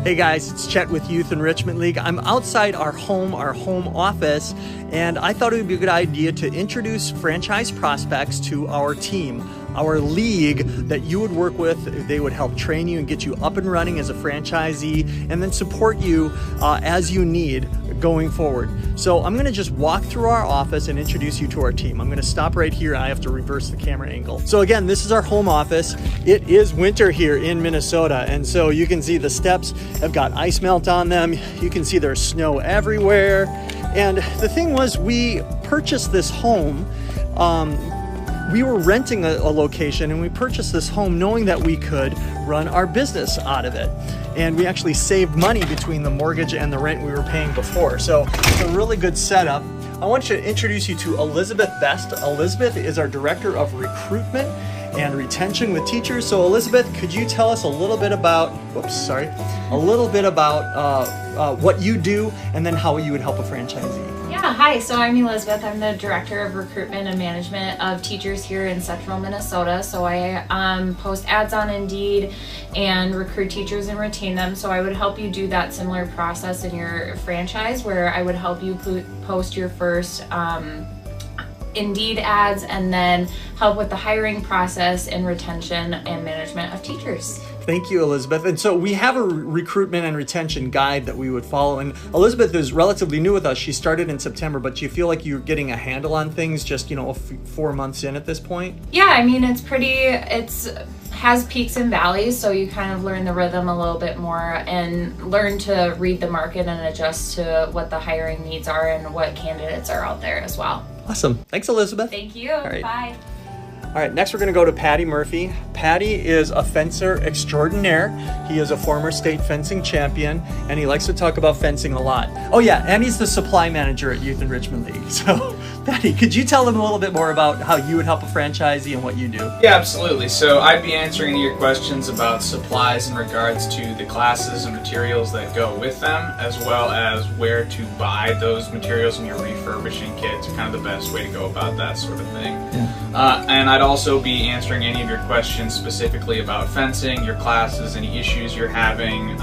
Hey guys, it's Chet with Youth Enrichment League. I'm outside our home office, and I thought it would be a good idea to introduce franchise prospects to our team, our league that you would work with. They would help train you and get you up and running as a franchisee and then support you as you need going forward. So I'm gonna just walk through our office and introduce you to our team. I'm gonna stop right here. I have to reverse the camera angle. So again, this is our home office. It is winter here in Minnesota, and so you can see the steps have got ice melt on them. You can see there's snow everywhere. And the thing was, we purchased this home. We were renting a location, and we purchased this home knowing that we could run our business out of it. And we actually saved money between the mortgage and the rent we were paying before. So it's a really good setup. I want to introduce you to Elizabeth Best. Elizabeth is our Director of Recruitment and Retention with Teachers. So Elizabeth, could you tell us a little bit about, what you do and then how you would help a franchisee? Yeah, hi, so I'm Elizabeth. I'm the Director of Recruitment and Management of Teachers here in Central Minnesota. So I post ads on Indeed and recruit teachers and retain them. So I would help you do that similar process in your franchise, where I would help you post your first Indeed ads and then help with the hiring process and retention and management of teachers. Thank you, Elizabeth. And so we have a recruitment and retention guide that we would follow. And Elizabeth is relatively new with us. She started in September, but do you feel like you're getting a handle on things just, 4 months in at this point? Yeah, I mean, has peaks and valleys, so you kind of learn the rhythm a little bit more and learn to read the market and adjust to what the hiring needs are and what candidates are out there as well. Awesome. Thanks, Elizabeth. Thank you. All right. Bye. All right, next we're going to go to Patty Murphy. Patty is a fencer extraordinaire. He is a former state fencing champion, and he likes to talk about fencing a lot. Oh yeah, and he's the supply manager at Youth Enrichment League. So, Patty, could you tell them a little bit more about how you would help a franchisee and what you do? Yeah, absolutely. So I'd be answering any of your questions about supplies in regards to the classes and materials that go with them, as well as where to buy those materials in your refurbishing kits, kind of the best way to go about that sort of thing. Yeah. And I'd also be answering any of your questions specifically about fencing, your classes, any issues you're having,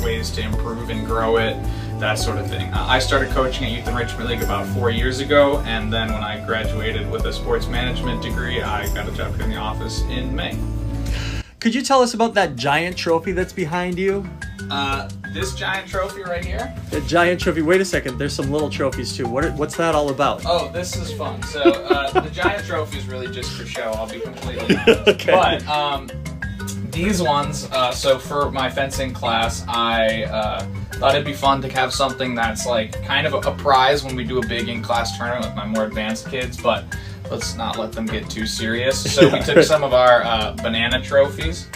ways to improve and grow it, that sort of thing. I started coaching at Youth Enrichment League about 4 years ago, and then when I graduated with a sports management degree, I got a job here in the office in May. Could you tell us about that giant trophy that's behind you? This giant trophy right here? The giant trophy. Wait a second, there's some little trophies too. What's that all about? Oh, this is fun. So the giant trophy is really just for show, I'll be completely honest. Okay. But these ones, so for my fencing class, I thought it'd be fun to have something that's like kind of a prize when we do a big in-class tournament with my more advanced kids, but let's not let them get too serious. So we took some of our banana trophies.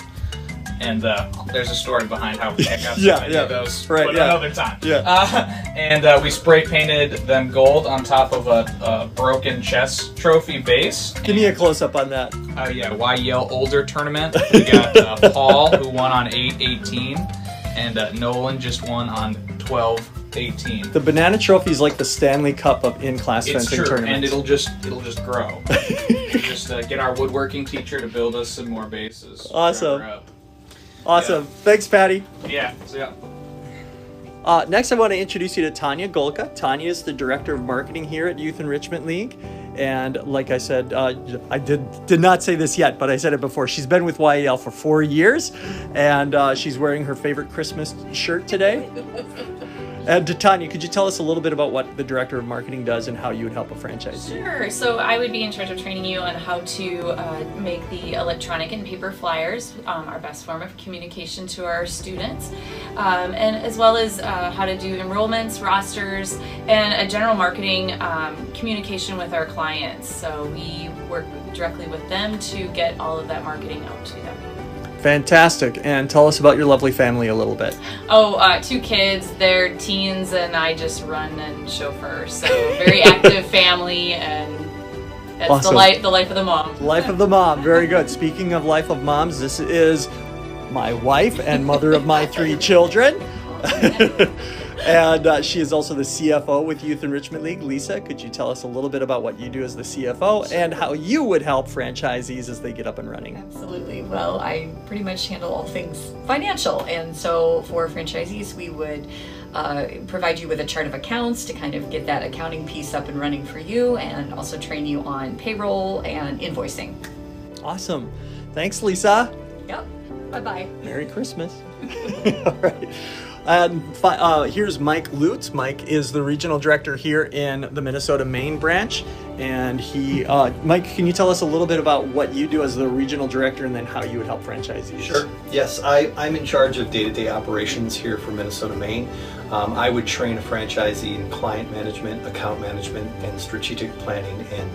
And there's a story behind how we got those another time. Yeah. And we spray painted them gold on top of a broken chess trophy base. Give me a close-up on that. Oh yeah, YEL Older Tournament. We got Paul, who won on 8-18, and Nolan just won on 12-18. The banana trophy is like the Stanley Cup of in-class fencing tournaments. And it'll just grow. Just get our woodworking teacher to build us some more bases. Awesome. Awesome. Yeah. Thanks, Patty. Yeah. So yeah. Next, I want to introduce you to Tanya Golka. Tanya is the Director of Marketing here at Youth Enrichment League. And like I said, I did not say this yet, but I said it before. She's been with YEL for 4 years, and she's wearing her favorite Christmas shirt today. And Tanya, could you tell us a little bit about what the Director of Marketing does and how you would help a franchisee? Sure. So I would be in charge of training you on how to make the electronic and paper flyers, our best form of communication to our students, and as well as how to do enrollments, rosters, and a general marketing communication with our clients. So we work directly with them to get all of that marketing out to them. Fantastic. And tell us about your lovely family a little bit. Oh, 2 kids, they're teens, and I just run and chauffeur. So very active family, and that's awesome. the life of the mom. Life of the mom. Very good. Speaking of life of moms, this is my wife and mother of my 3 children. And she is also the CFO with Youth Enrichment League. Lisa, could you tell us a little bit about what you do as the CFO and how you would help franchisees as they get up and running? Absolutely. Well, I pretty much handle all things financial, and so for franchisees, we would provide you with a chart of accounts to kind of get that accounting piece up and running for you, and also train you on payroll and invoicing. Awesome. Thanks, Lisa. Yep. Bye-bye. Merry Christmas. All right. And here's Mike Lutz. Mike is the regional director here in the Minnesota Maine branch. And Mike, can you tell us a little bit about what you do as the regional director and then how you would help franchisees? Sure. Yes, I'm in charge of day-to-day operations here for Minnesota Maine. I would train a franchisee in client management, account management, and strategic planning and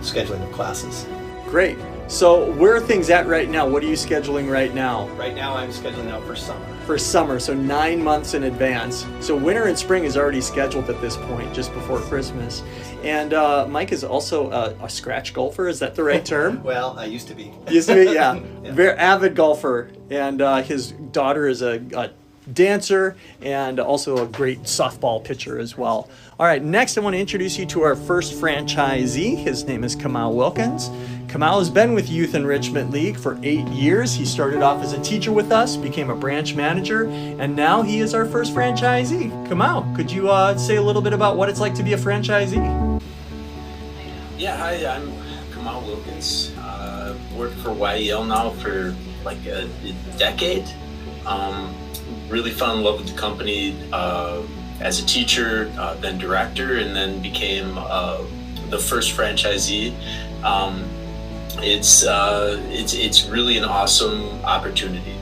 scheduling of classes. Great. So where are things at right now? What are you scheduling right now? Right now I'm scheduling out for summer. For summer, so 9 months in advance. So winter and spring is already scheduled at this point, just before Christmas. And Mike is also a scratch golfer, is that the right term? Well, I used to be. Used to be, yeah. Very avid golfer. And his daughter is a dancer and also a great softball pitcher as well. All right, next I want to introduce you to our first franchisee. His name is Kamal Wilkins. Kamal has been with Youth Enrichment League for 8 years. He started off as a teacher with us, became a branch manager, and now he is our first franchisee. Kamal, could you say a little bit about what it's like to be a franchisee? Yeah, hi, I'm Kamal Wilkins. Worked for YEL now for like a decade. Really fell in love with the company as a teacher, then director, and then became the first franchisee. It's really an awesome opportunity.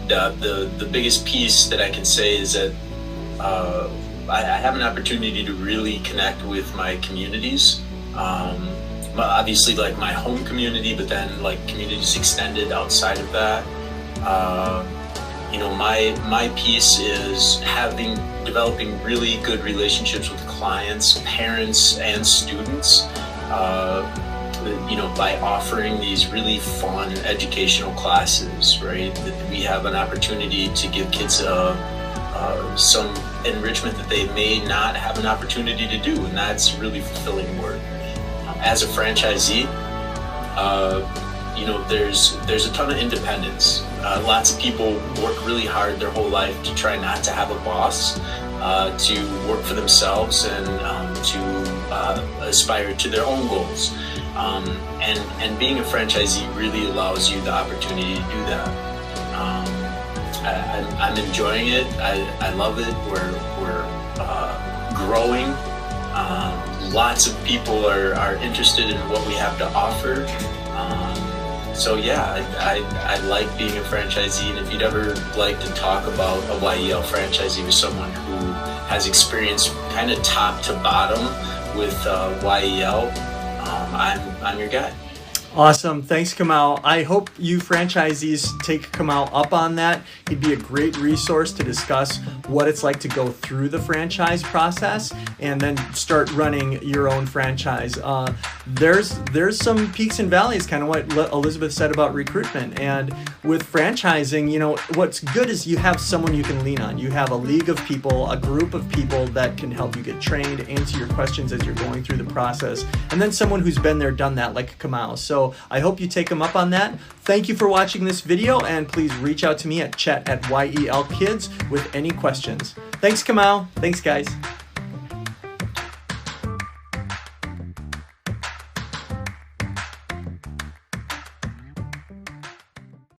The biggest piece that I can say is that I have an opportunity to really connect with my communities. Obviously, like my home community, but then like communities extended outside of that. My piece is developing really good relationships with clients, parents, and students. By offering these really fun educational classes, right? That we have an opportunity to give kids some enrichment that they may not have an opportunity to do, and that's really fulfilling work. As a franchisee, there's a ton of independence. Lots of people work really hard their whole life to try not to have a boss, to work for themselves and to aspire to their own goals. And being a franchisee really allows you the opportunity to do that. I'm enjoying it. I love it. We're growing. Lots of people are interested in what we have to offer. So yeah, I like being a franchisee, and if you'd ever like to talk about a YEL franchisee with someone who has experience kind of top to bottom with YEL, I'm your guy. Awesome. Thanks, Kamal. I hope you franchisees take Kamal up on that. He'd be a great resource to discuss what it's like to go through the franchise process and then start running your own franchise. There's some peaks and valleys, kind of what Elizabeth said about recruitment. And with franchising, what's good is you have someone you can lean on. You have a league of people, a group of people that can help you get trained, answer your questions as you're going through the process, and then someone who's been there, done that, like Kamal. So I hope you take them up on that. Thank you for watching this video, and please reach out to me at chat@YEL Kids with any questions. Thanks, Kamal. Thanks, guys.